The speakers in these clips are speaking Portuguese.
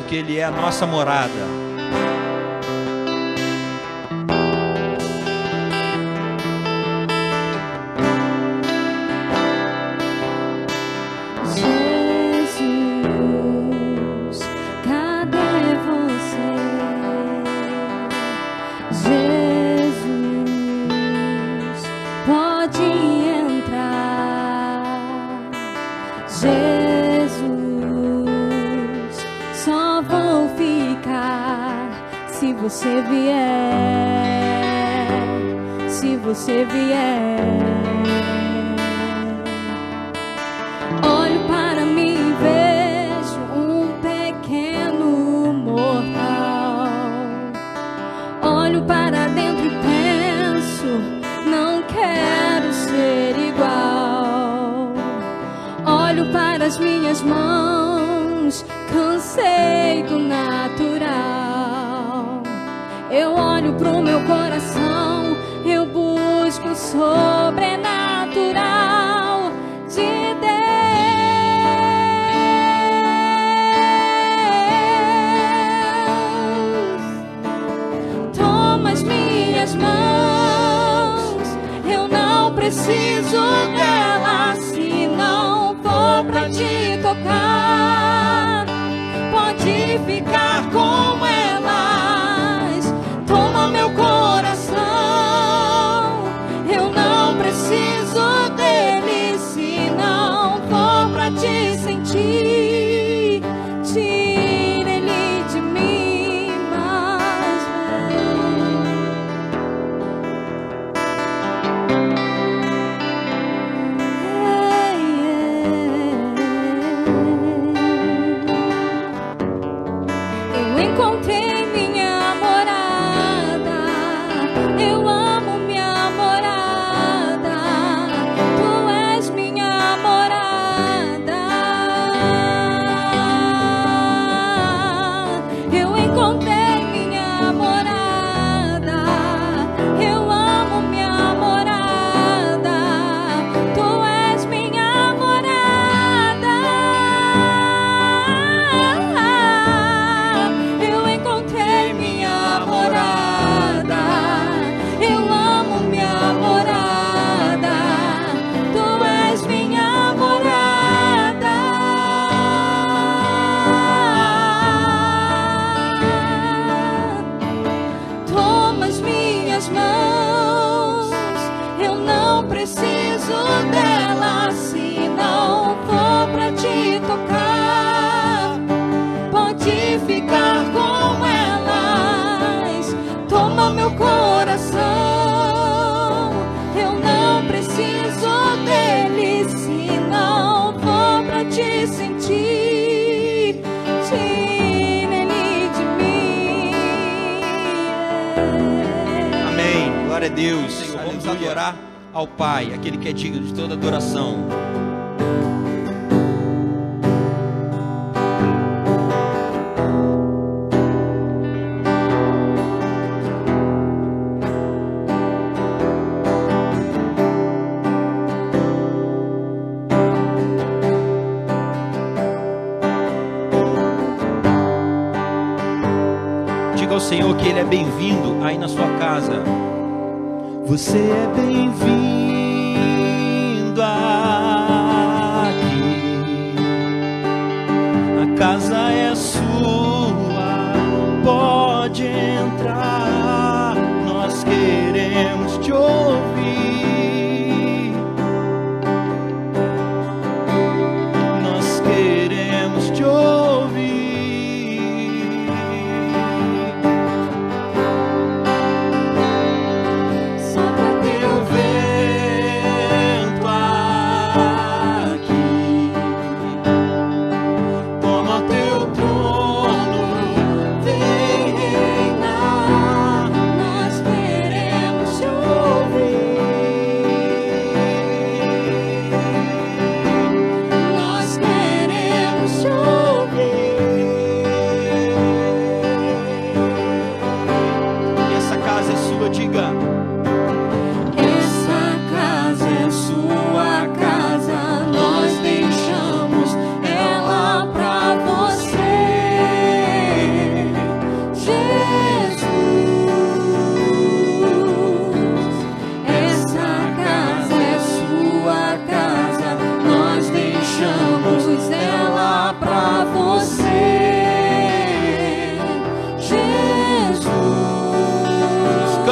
porque Ele é a nossa morada. você vier, se você vier, olho para mim e vejo um pequeno mortal. Olho para dentro e penso, não quero ser igual. Olho para as minhas mãos, cansei do natural. Eu olho pro meu coração, eu busco o sobrenatural de Deus. Toma as minhas mãos, eu não preciso delas se não for pra te tocar. Pode ficar com elas. Meu coração, eu não preciso dele se não for pra te sentir. Tira ele de mim, mas eu encontrei minha Deus, Senhor, vamos adorar ao Pai, aquele que é digno de toda adoração. Diga ao Senhor que Ele é bem-vindo aí na sua casa. Você é bem-vindo aqui, a casa é sua, pode entrar, nós queremos te ouvir, nós queremos te ouvir. Ver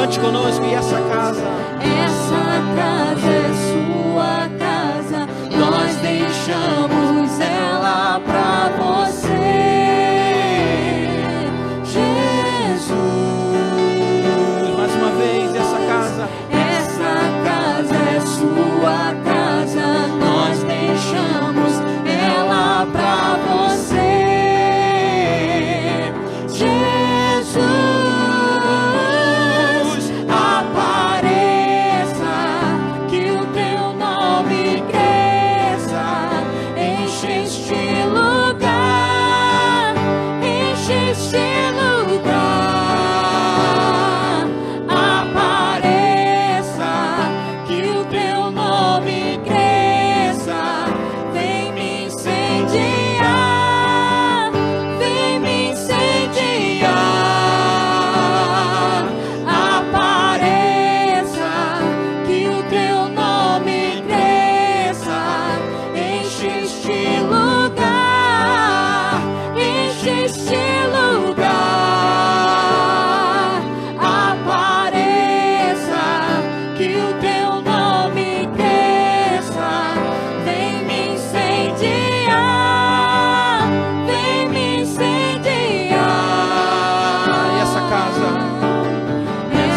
Cante conosco. E essa casa é sua casa, nós deixamos ela pra você, Jesus. Mais uma vez, essa casa é sua casa, nós deixamos ela pra você, Jesus. Apareça, que o teu nome cresça, enche este lugar, enche este lugar. Apareça, que o teu nome cresça, vem me incendiar, vem me incendiar. Apareça, que o teu nome cresça, enche este lugar, enche este lugar. Apareça, que o teu nome cresça, vem me incendiar, vem me incendiar. e essa casa é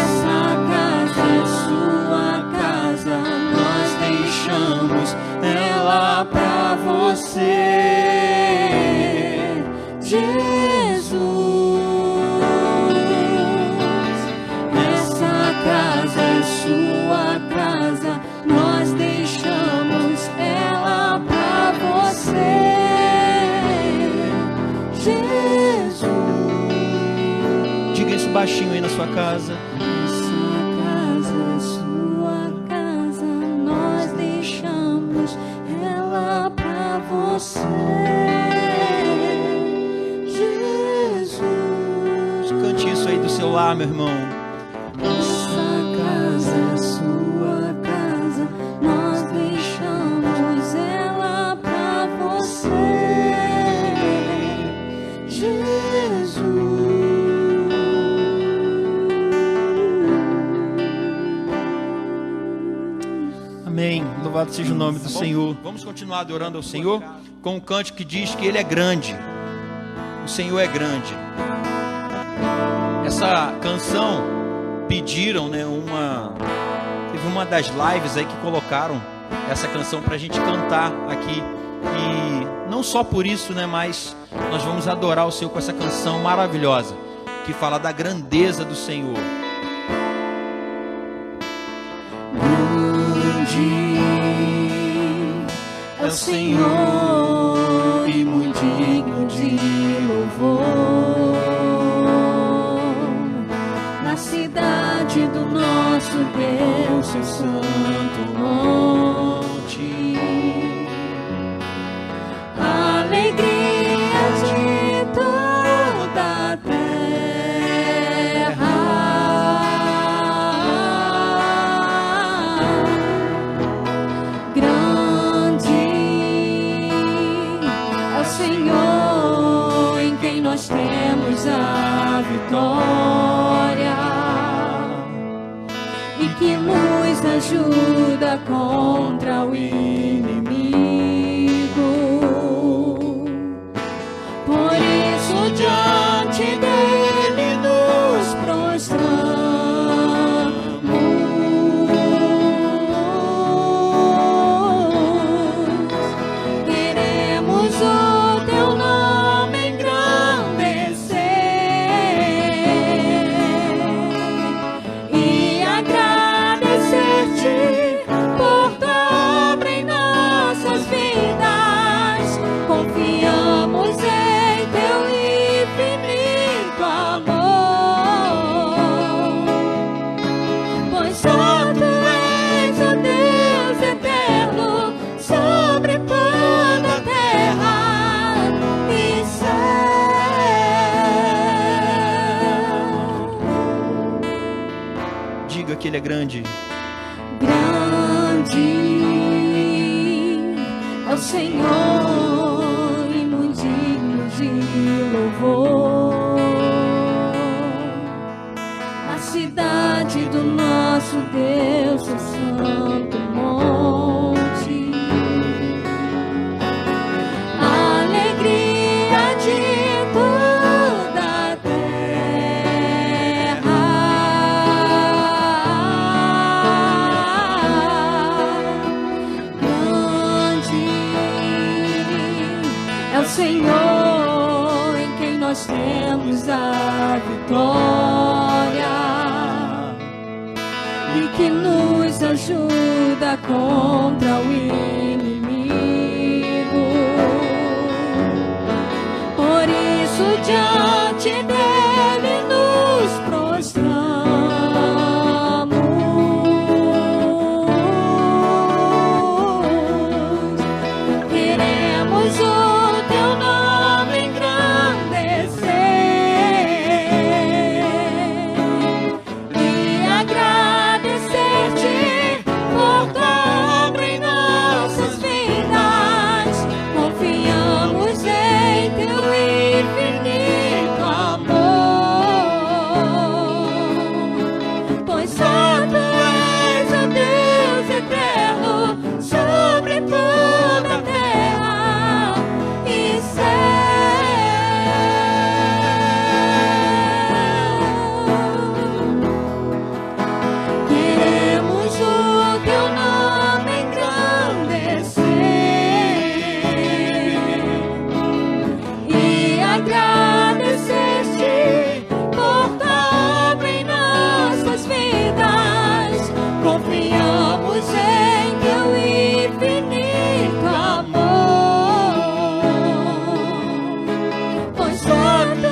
sua casa, nós deixamos ela pra você, Jesus. Essa casa é sua casa, nós deixamos ela pra você, Jesus. diga isso baixinho aí na sua casa. Essa casa é sua casa, nós deixamos ela pra você, Jesus. Cante isso aí do seu lar, meu irmão. Essa casa é sua casa, nós deixamos ela pra você, Jesus. Amém. Louvado seja o nome do Senhor. Vamos continuar adorando ao Senhor com um cântico que diz que Ele é grande. O Senhor é grande. Essa canção pediram, né? Teve uma das lives aí que colocaram essa canção pra gente cantar aqui. E não só por isso, né? Mas nós vamos adorar o Senhor com essa canção maravilhosa que fala da grandeza do Senhor. É o Senhor e muito digno de louvor. Na cidade do nosso Deus, seu santo monte, a alegria de toda a terra. Grande é o Senhor em quem nós temos a vitória, e que nos ajuda contra o inimigo. Por isso diante dele nos prostramos, queremos o teu nome engrandecer e agradecer-te por tua obra em nossas vidas. Confiamos em teu infinito amor, pois só tu és o Deus eterno sobre toda a terra e céu. Diga que Ele é grande. Grande é o Senhor e muito digno de louvor. Na cidade diante do nosso Deus, o santo monte. Alegria de toda a terra. Grande é o Senhor em quem nós temos a vitória e que nos ajuda contra o inimigo. Por isso diante dele nos prostramos, queremos o teu nome engrandecer e agradecer-te por tua obra em nossas vidas. Confiamos em teu infinito amor, pois santo és, ó Deus eterno, sobre toda a terra e céu. Queremos o teu nome engrandecer e agradecer-te por tua obra em nossas vidas. Confiamos em teu infinito amor, pois santo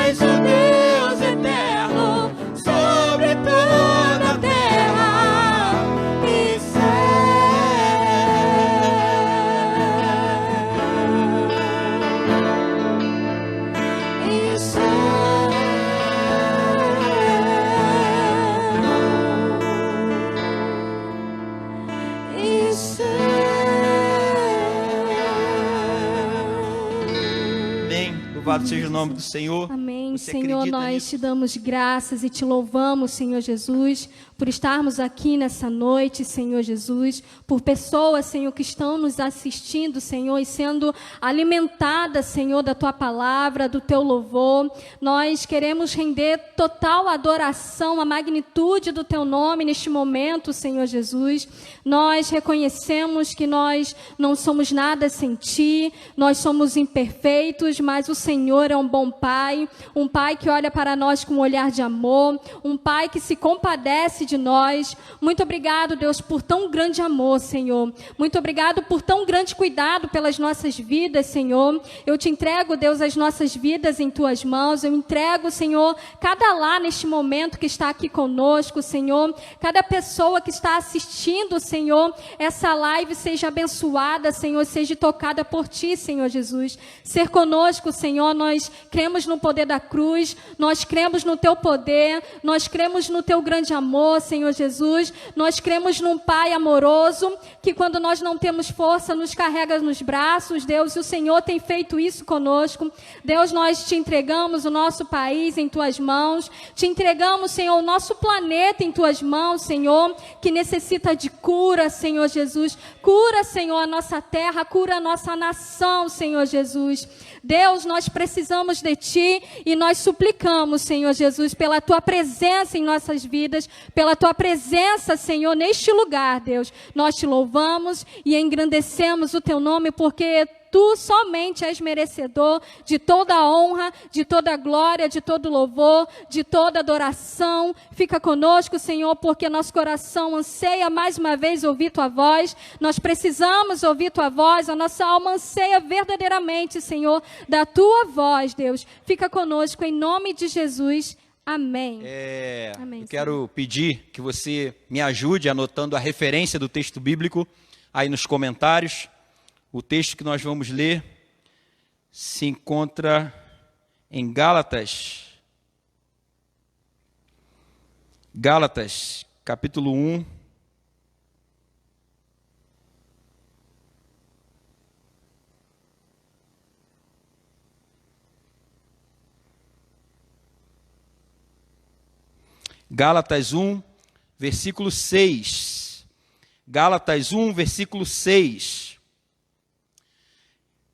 és, ó Deus eterno, sobre toda a terra e Amém. Louvado seja o nome do Senhor. Amém, Você Senhor, acredita nós nisso? te damos graças e te louvamos, Senhor Jesus, por estarmos aqui nessa noite, Senhor Jesus, por pessoas, Senhor, que estão nos assistindo, Senhor, e sendo alimentadas, Senhor, da tua palavra, do teu louvor. Nós queremos render total adoração à magnitude do teu nome neste momento, Senhor Jesus. Nós reconhecemos que nós não somos nada sem ti, nós somos imperfeitos, mas o Senhor é um bom Pai, um Pai que olha para nós com um olhar de amor, um Pai que se compadece de nós. Muito obrigado, Deus, por tão grande amor, Senhor. Muito obrigado por tão grande cuidado pelas nossas vidas, Senhor. Eu te entrego, Deus, as nossas vidas em tuas mãos. Eu entrego, Senhor, cada lar neste momento que está aqui conosco, Senhor. Cada pessoa que está assistindo, Senhor, essa live seja abençoada, Senhor, seja tocada por ti, Senhor Jesus. Ser conosco, Senhor, nós cremos no poder da cruz, nós cremos no teu poder, nós cremos no teu grande amor, Senhor Jesus. Nós cremos num Pai amoroso, que quando nós não temos força, nos carrega nos braços, Deus, e o Senhor tem feito isso conosco. Deus, nós te entregamos o nosso país em tuas mãos, te entregamos, Senhor, o nosso planeta em tuas mãos, Senhor, que necessita de cura, Senhor Jesus. Cura, Senhor, a nossa terra, cura a nossa nação, Senhor Jesus. Deus, nós precisamos de ti e nós suplicamos, Senhor Jesus, pela tua presença em nossas vidas, pela tua presença, Senhor, neste lugar, Deus. Nós te louvamos e engrandecemos o teu nome, porque tu somente és merecedor de toda a honra, de toda a glória, de todo louvor, de toda adoração. Fica conosco, Senhor, porque nosso coração anseia mais uma vez ouvir tua voz. Nós precisamos ouvir tua voz, a nossa alma anseia verdadeiramente, Senhor, da tua voz, Deus. Fica conosco em nome de Jesus. Amém. Eu quero pedir que você me ajude anotando a referência do texto bíblico aí nos comentários. O texto que nós vamos ler se encontra em Gálatas. Gálatas, capítulo 1. Gálatas 1, versículo 6. Gálatas 1, versículo 6.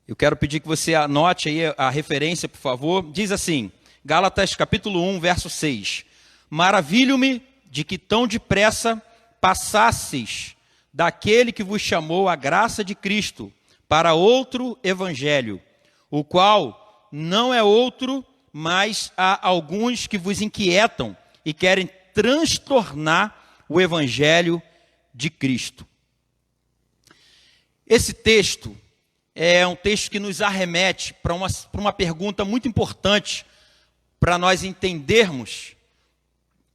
Eu quero pedir que você anote aí a referência, por favor. Diz assim, Gálatas capítulo 1, verso 6. Maravilho-me de que tão depressa passasseis daquele que vos chamou a graça de Cristo para outro evangelho, o qual não é outro, mas há alguns que vos inquietam e querem transtornar o evangelho de Cristo. Esse texto é um texto que nos arremete para uma pergunta muito importante para nós entendermos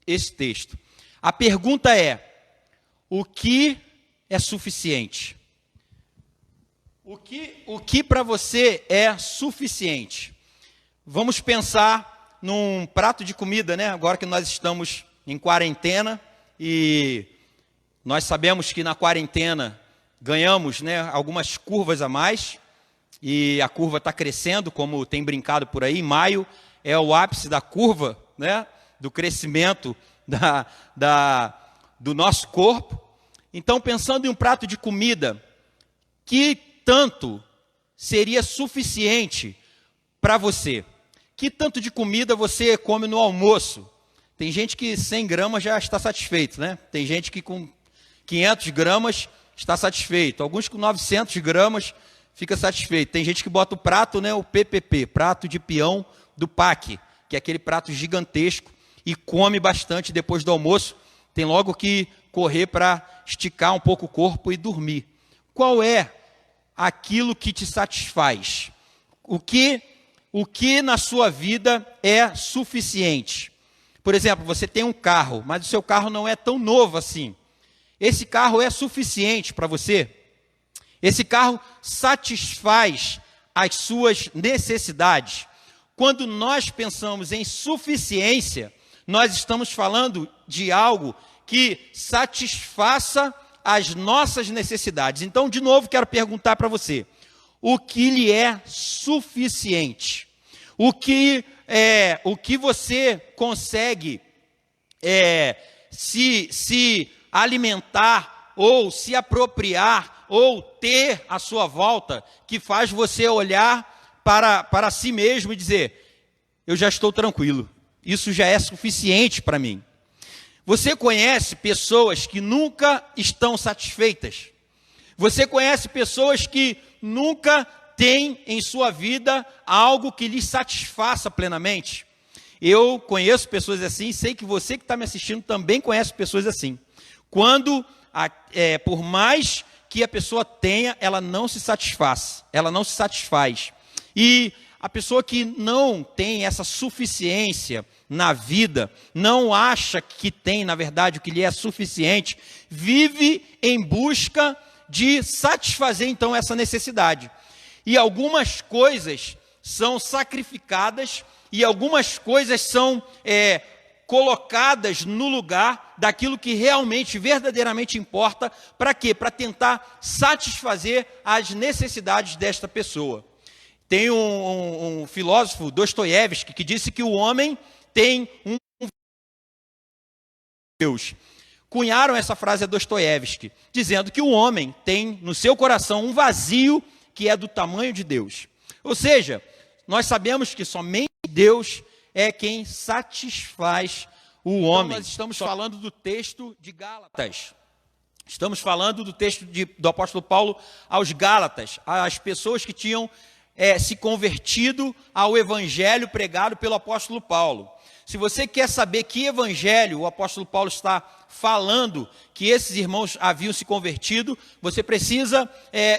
esse texto. A pergunta é: o que é suficiente? O que para você é suficiente? Vamos pensar num prato de comida, né? Agora que nós estamos em quarentena e nós sabemos que na quarentena ganhamos, né, algumas curvas a mais e a curva está crescendo, como tem brincado por aí. Maio é o ápice da curva, né, do crescimento do nosso corpo. Então, pensando em um prato de comida, que tanto seria suficiente para você? Que tanto de comida você come no almoço? Tem gente que 100 gramas já está satisfeito, né? Tem gente que com 500 gramas está satisfeito. Alguns com 900 gramas fica satisfeito. Tem gente que bota o prato, né, o PPP, prato de peão do PAC, que é aquele prato gigantesco, e come bastante depois do almoço. Tem logo que correr para esticar um pouco o corpo e dormir. Qual é aquilo que te satisfaz? O que na sua vida é suficiente? Por exemplo, você tem um carro, mas o seu carro não é tão novo assim. Esse carro é suficiente para você? Esse carro satisfaz as suas necessidades? Quando nós pensamos em suficiência, nós estamos falando de algo que satisfaça as nossas necessidades. Então, de novo, quero perguntar para você: o que lhe é suficiente? O que você consegue se alimentar ou se apropriar ou ter à sua volta, que faz você olhar para si mesmo e dizer: eu já estou tranquilo, isso já é suficiente para mim. Você conhece pessoas que nunca estão satisfeitas? Você conhece pessoas que nunca têm em sua vida algo que lhes satisfaça plenamente? Eu conheço pessoas assim, sei que você que está me assistindo também conhece pessoas assim. Quando, por mais que a pessoa tenha, ela não se satisfaz. E a pessoa que não tem essa suficiência na vida, não acha que tem, na verdade, o que lhe é suficiente, vive em busca de satisfazer, então, essa necessidade. E algumas coisas são sacrificadas e algumas coisas são colocadas no lugar daquilo que realmente, verdadeiramente importa. Para quê? Para tentar satisfazer as necessidades desta pessoa. Tem um filósofo, Dostoiévski, que disse que o homem tem um Deus. Cunharam essa frase a Dostoiévski, dizendo que o homem tem no seu coração um vazio que é do tamanho de Deus. Ou seja, nós sabemos que somente Deus é quem satisfaz o homem. Então, nós estamos falando do texto de Gálatas. Estamos falando do texto do apóstolo Paulo aos Gálatas, às pessoas que tinham se convertido ao evangelho pregado pelo apóstolo Paulo. Se você quer saber que evangelho o apóstolo Paulo está falando que esses irmãos haviam se convertido, você precisa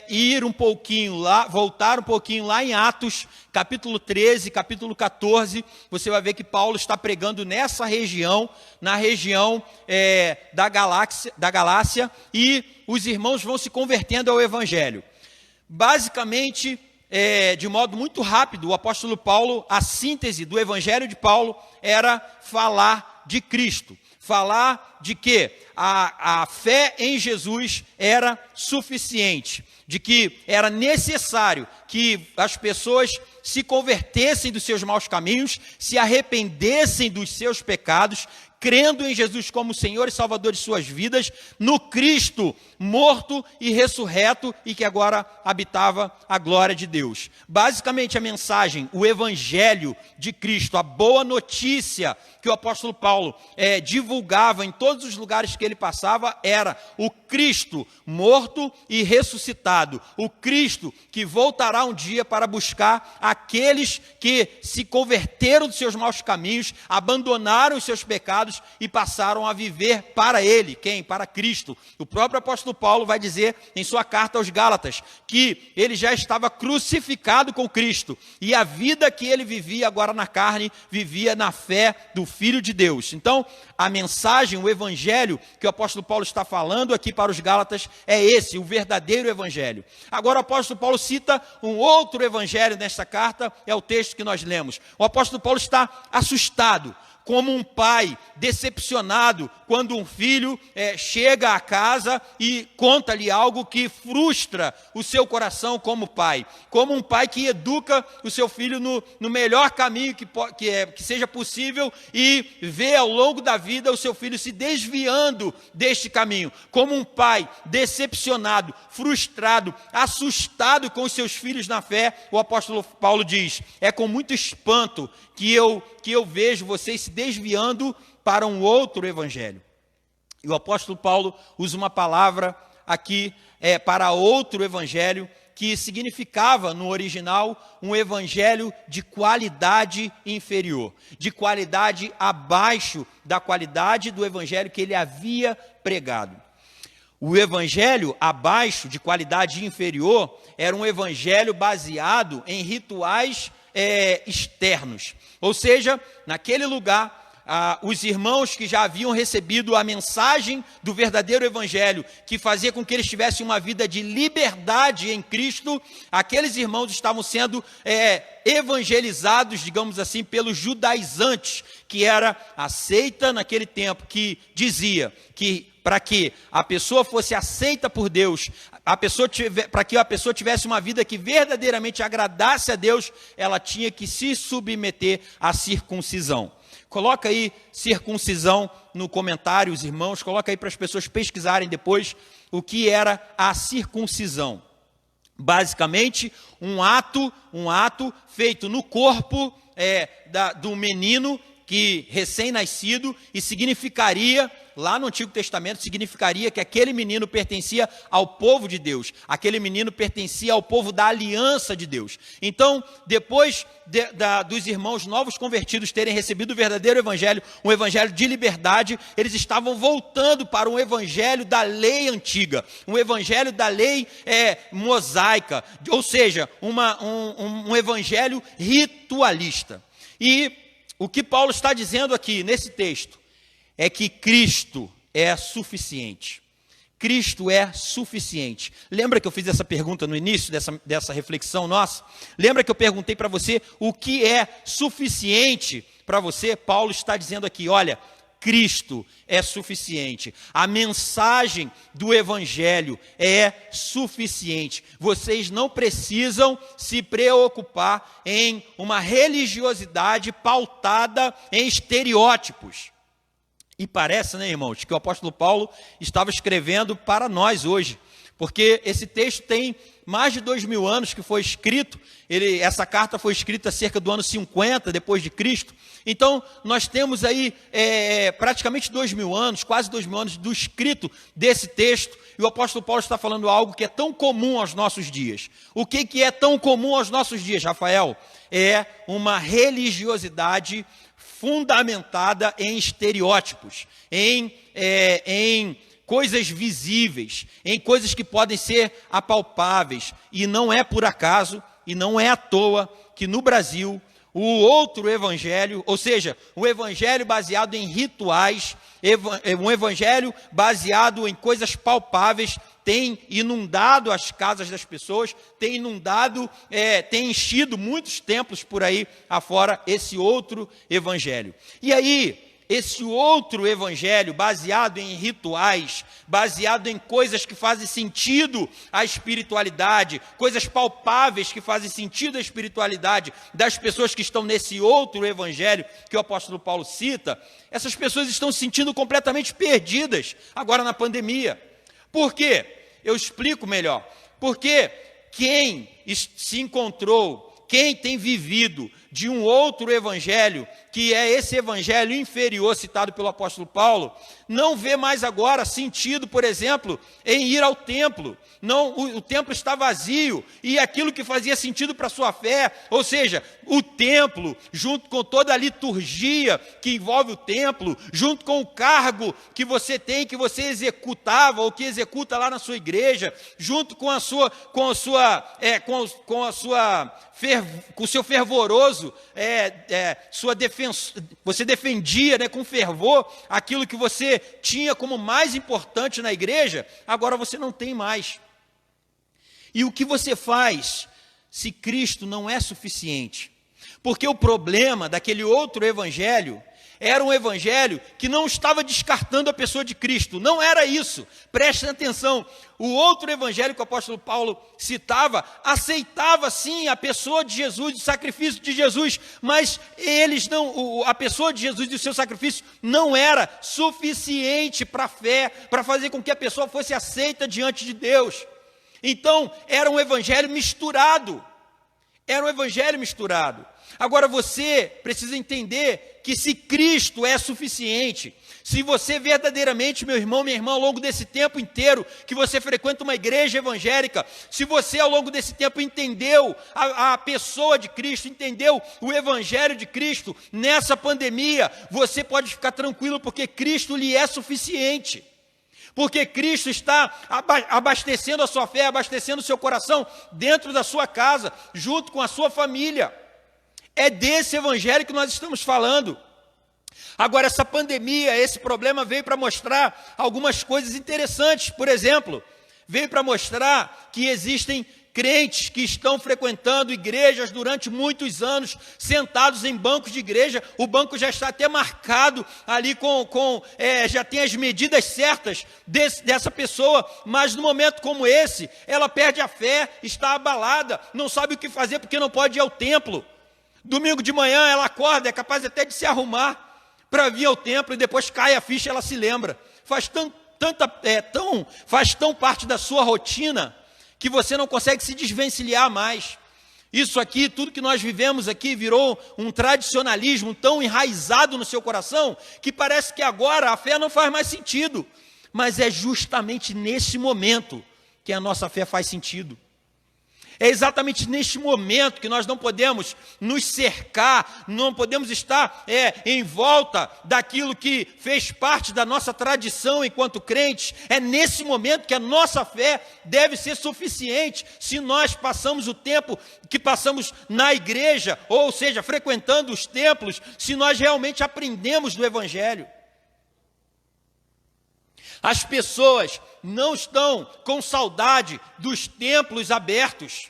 ir um pouquinho lá, voltar um pouquinho lá em Atos, capítulo 13, capítulo 14, você vai ver que Paulo está pregando nessa região, na região da Galácia, e os irmãos vão se convertendo ao evangelho. Basicamente, de modo muito rápido, o apóstolo Paulo, a síntese do evangelho de Paulo era falar de Cristo. Falar de que a fé em Jesus era suficiente, de que era necessário que as pessoas se convertessem dos seus maus caminhos, se arrependessem dos seus pecados, crendo em Jesus como Senhor e Salvador de suas vidas, no Cristo morto e ressurreto e que agora habitava a glória de Deus. Basicamente a mensagem, o evangelho de Cristo, a boa notícia que o apóstolo Paulo divulgava em todos os lugares que ele passava era o Cristo morto e ressuscitado, o Cristo que voltará um dia para buscar aqueles que se converteram dos seus maus caminhos, abandonaram os seus pecados e passaram a viver para Ele. Quem? Para Cristo. O próprio apóstolo Paulo vai dizer em sua carta aos Gálatas que ele já estava crucificado com Cristo e a vida que ele vivia agora na carne, vivia na fé do Filho de Deus. Então, a mensagem, o evangelho que o apóstolo Paulo está falando aqui para os Gálatas é esse, o verdadeiro evangelho. Agora o apóstolo Paulo cita um outro evangelho nesta carta, é o texto que nós lemos. O apóstolo Paulo está assustado, como um pai decepcionado quando um filho chega à casa e conta-lhe algo que frustra o seu coração como pai. Como um pai que educa o seu filho no melhor caminho que seja possível e vê ao longo da vida o seu filho se desviando deste caminho. Como um pai decepcionado, frustrado, assustado com os seus filhos na fé, o apóstolo Paulo diz, é com muito espanto que eu vejo vocês se desviando para um outro evangelho. E o apóstolo Paulo usa uma palavra aqui para outro evangelho, que significava no original um evangelho de qualidade inferior, de qualidade abaixo da qualidade do evangelho que ele havia pregado. O evangelho abaixo, de qualidade inferior, era um evangelho baseado em rituais externos. Ou seja, naquele lugar, os irmãos que já haviam recebido a mensagem do verdadeiro evangelho, que fazia com que eles tivessem uma vida de liberdade em Cristo, aqueles irmãos estavam sendo evangelizados, digamos assim, pelos judaizantes, que era a seita naquele tempo, que dizia que para que a pessoa fosse aceita por Deus, para que a pessoa tivesse uma vida que verdadeiramente agradasse a Deus, ela tinha que se submeter à circuncisão. Coloca aí circuncisão no comentário, os irmãos, coloca aí para as pessoas pesquisarem depois o que era a circuncisão. Basicamente, um ato feito no corpo do menino que recém-nascido, e significaria, lá no Antigo Testamento, significaria que aquele menino pertencia ao povo de Deus, aquele menino pertencia ao povo da aliança de Deus. Então, depois dos irmãos novos convertidos terem recebido o verdadeiro evangelho, um evangelho de liberdade, eles estavam voltando para um evangelho da lei antiga, um evangelho da lei mosaica, ou seja, um evangelho ritualista. E o que Paulo está dizendo aqui nesse texto é que Cristo é suficiente. Cristo é suficiente. Lembra que eu fiz essa pergunta no início dessa reflexão nossa? Lembra que eu perguntei para você o que é suficiente para você? Paulo está dizendo aqui, olha, Cristo é suficiente. A mensagem do evangelho é suficiente. Vocês não precisam se preocupar em uma religiosidade pautada em estereótipos. E parece, né, irmãos, que o apóstolo Paulo estava escrevendo para nós hoje, porque esse texto tem mais de 2000 anos que foi escrito. Essa carta foi escrita cerca do ano 50 depois de Cristo. Então, nós temos aí praticamente 2000 anos, quase 2000 anos do escrito desse texto, e o apóstolo Paulo está falando algo que é tão comum aos nossos dias. O que é tão comum aos nossos dias, Rafael? É uma religiosidade fundamentada em estereótipos, em coisas visíveis, em coisas que podem ser apalpáveis. E não é por acaso, e não é à toa, que no Brasil, o outro evangelho, ou seja, o evangelho baseado em rituais, um evangelho baseado em coisas palpáveis, tem inundado as casas das pessoas, tem enchido muitos templos por aí afora, esse outro evangelho. E aí, esse outro evangelho, baseado em rituais, baseado em coisas que fazem sentido à espiritualidade, coisas palpáveis que fazem sentido à espiritualidade das pessoas que estão nesse outro evangelho que o apóstolo Paulo cita, essas pessoas estão se sentindo completamente perdidas agora na pandemia. Por quê? Eu explico melhor. Porque quem se encontrou, quem tem vivido de um outro evangelho, que é esse evangelho inferior citado pelo apóstolo Paulo, não vê mais agora sentido, por exemplo, em ir ao templo. Não, o templo está vazio, e aquilo que fazia sentido para a sua fé, ou seja, o templo, junto com toda a liturgia que envolve o templo, junto com o cargo que você tem, que você executava, ou que executa lá na sua igreja, junto com o seu fervoroso, você defendia, né, com fervor aquilo que você tinha como mais importante na igreja, agora você não tem mais. E o que você faz se Cristo não é suficiente? Porque o problema daquele outro evangelho era um evangelho que não estava descartando a pessoa de Cristo, não era isso. Prestem atenção, o outro evangelho que o apóstolo Paulo citava, aceitava sim a pessoa de Jesus, o sacrifício de Jesus, mas a pessoa de Jesus e o seu sacrifício não era suficiente para a fé, para fazer com que a pessoa fosse aceita diante de Deus. Então, era um evangelho misturado. Era um evangelho misturado. Agora, você precisa entender que se Cristo é suficiente, se você verdadeiramente, meu irmão, minha irmã, ao longo desse tempo inteiro que você frequenta uma igreja evangélica, se você ao longo desse tempo entendeu a pessoa de Cristo, entendeu o evangelho de Cristo, nessa pandemia, você pode ficar tranquilo, porque Cristo lhe é suficiente. Porque Cristo está abastecendo a sua fé, abastecendo o seu coração dentro da sua casa, junto com a sua família. É desse evangelho que nós estamos falando. Agora, essa pandemia, esse problema veio para mostrar algumas coisas interessantes. Por exemplo, veio para mostrar que existem crentes que estão frequentando igrejas durante muitos anos, sentados em bancos de igreja, o banco já está até marcado ali já tem as medidas certas dessa pessoa, mas no momento como esse, ela perde a fé, está abalada, não sabe o que fazer porque não pode ir ao templo. Domingo de manhã ela acorda, é capaz até de se arrumar para vir ao templo, e depois cai a ficha e ela se lembra. Faz tão parte da sua rotina, que você não consegue se desvencilhar mais. Isso aqui, tudo que nós vivemos aqui, virou um tradicionalismo tão enraizado no seu coração, que parece que agora a fé não faz mais sentido. Mas é justamente nesse momento que a nossa fé faz sentido. É exatamente neste momento que nós não podemos nos cercar, não podemos estar em volta daquilo que fez parte da nossa tradição enquanto crentes. É nesse momento que a nossa fé deve ser suficiente, se nós passamos o tempo que passamos na igreja, ou seja, frequentando os templos, se nós realmente aprendemos do evangelho. As pessoas não estão com saudade dos templos abertos.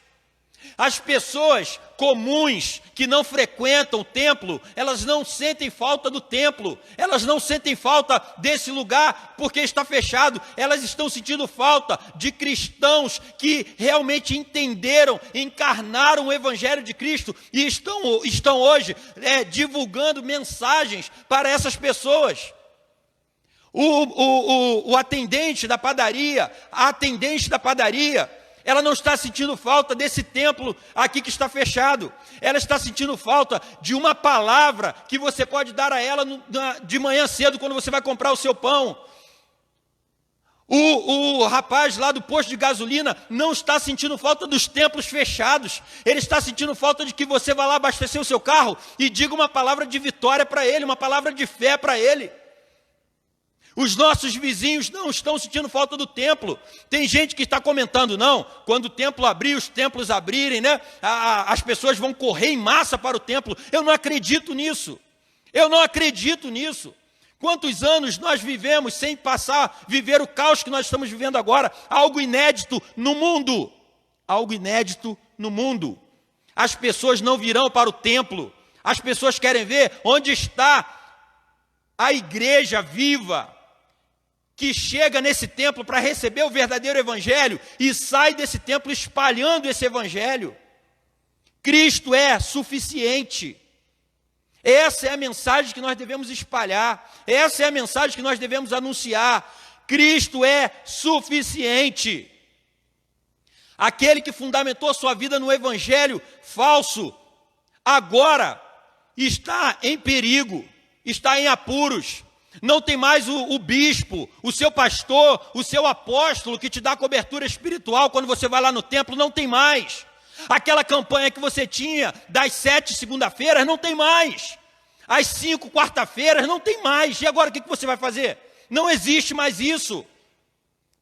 As pessoas comuns que não frequentam o templo, elas não sentem falta do templo, elas não sentem falta desse lugar porque está fechado, elas estão sentindo falta de cristãos que realmente entenderam, encarnaram o evangelho de Cristo e estão hoje divulgando mensagens para essas pessoas. O atendente da padaria, a atendente da padaria, ela não está sentindo falta desse templo aqui que está fechado. Ela está sentindo falta de uma palavra que você pode dar a ela de manhã cedo, quando você vai comprar o seu pão. O rapaz lá do posto de gasolina não está sentindo falta dos templos fechados. Ele está sentindo falta de que você vá lá abastecer o seu carro e diga uma palavra de vitória para ele, uma palavra de fé para ele. Os nossos vizinhos não estão sentindo falta do templo. Tem gente que está comentando, não, quando o templo abrir, os templos abrirem, né? As pessoas vão correr em massa para o templo. Eu não acredito nisso. Eu não acredito nisso. Quantos anos nós vivemos sem viver o caos que nós estamos vivendo agora? Algo inédito no mundo. Algo inédito no mundo. As pessoas não virão para o templo. As pessoas querem ver onde está a igreja viva que chega nesse templo para receber o verdadeiro evangelho e sai desse templo espalhando esse evangelho. Cristo é suficiente. Essa é a mensagem que nós devemos espalhar. Essa é a mensagem que nós devemos anunciar. Cristo é suficiente. Aquele que fundamentou sua vida no evangelho falso, agora está em perigo, está em apuros. Não tem mais o bispo, o seu pastor, o seu apóstolo que te dá cobertura espiritual quando você vai lá no templo, não tem mais. Aquela campanha que você tinha das 7 segunda-feiras, não tem mais. As 5 quarta-feiras, não tem mais. E agora o que você vai fazer? Não existe mais isso.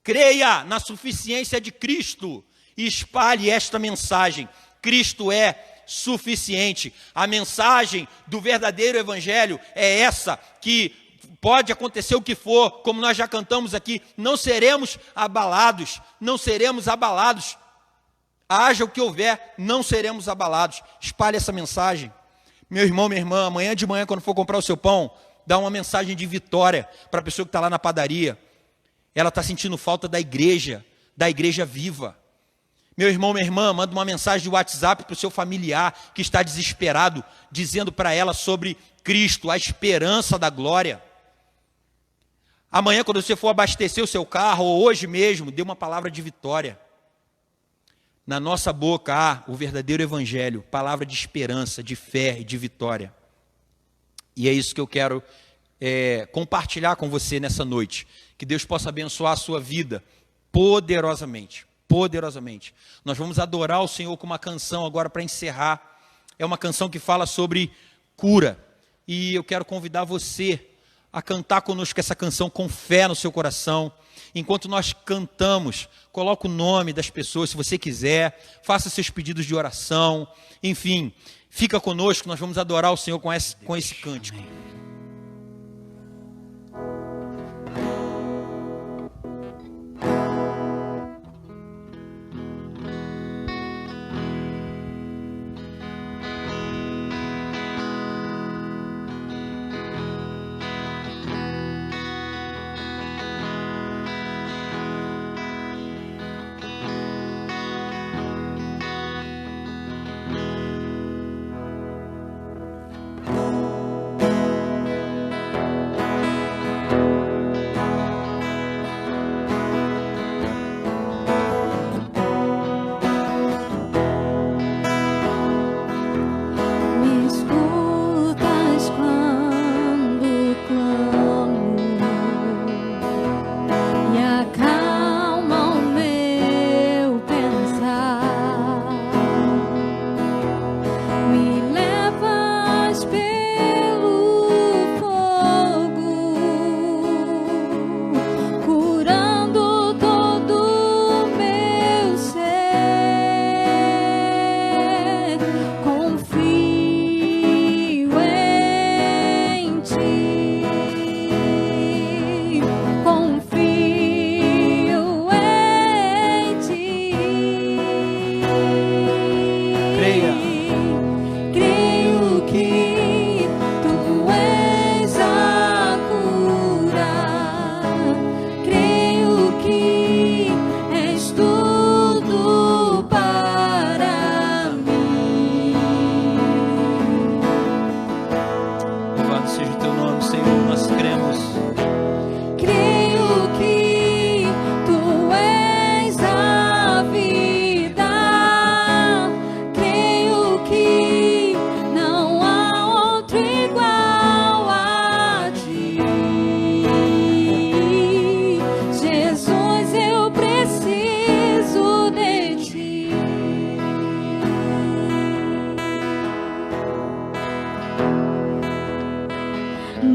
Creia na suficiência de Cristo e espalhe esta mensagem. Cristo é suficiente. A mensagem do verdadeiro evangelho é essa, que pode acontecer o que for, como nós já cantamos aqui, não seremos abalados, não seremos abalados. Haja o que houver, não seremos abalados. Espalhe essa mensagem. Meu irmão, minha irmã, amanhã de manhã, quando for comprar o seu pão, dá uma mensagem de vitória para a pessoa que está lá na padaria. Ela está sentindo falta da igreja viva. Meu irmão, minha irmã, manda uma mensagem de WhatsApp para o seu familiar que está desesperado, dizendo para ela sobre Cristo, a esperança da glória. Amanhã, quando você for abastecer o seu carro, ou hoje mesmo, dê uma palavra de vitória. Na nossa boca há o verdadeiro evangelho, palavra de esperança, de fé e de vitória. E é isso que eu quero compartilhar com você nessa noite. Que Deus possa abençoar a sua vida poderosamente, poderosamente. Nós vamos adorar o Senhor com uma canção agora para encerrar. É uma canção que fala sobre cura. E eu quero convidar você a cantar conosco essa canção com fé no seu coração. Enquanto nós cantamos, coloque o nome das pessoas, se você quiser, faça seus pedidos de oração, enfim, fica conosco, nós vamos adorar o Senhor com esse cântico.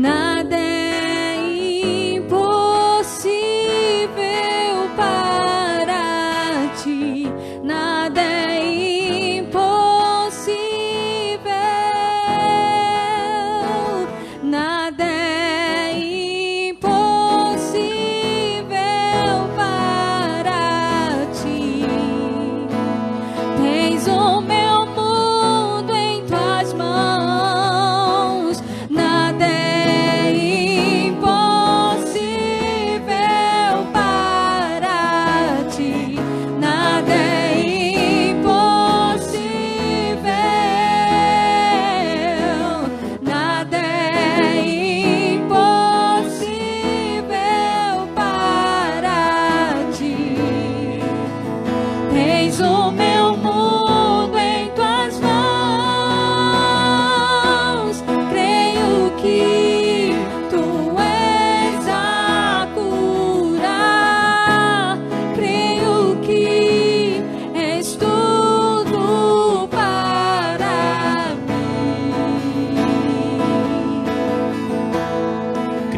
Nada é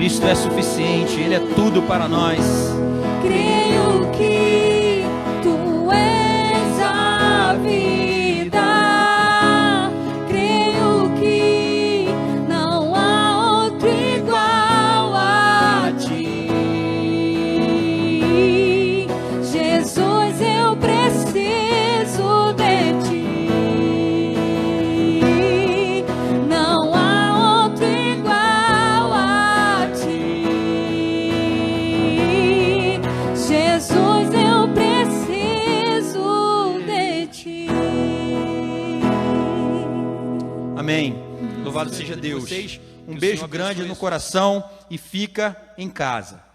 Cristo é suficiente, Ele é tudo para nós. Creio que Tu és a vida. Creio que não há outro igual a Ti. Jesus, eu preciso de Ti. Não há outro igual a Ti. Jesus, eu preciso de Ti. Amém. Louvado seja Deus. Um beijo grande no coração e fica em casa.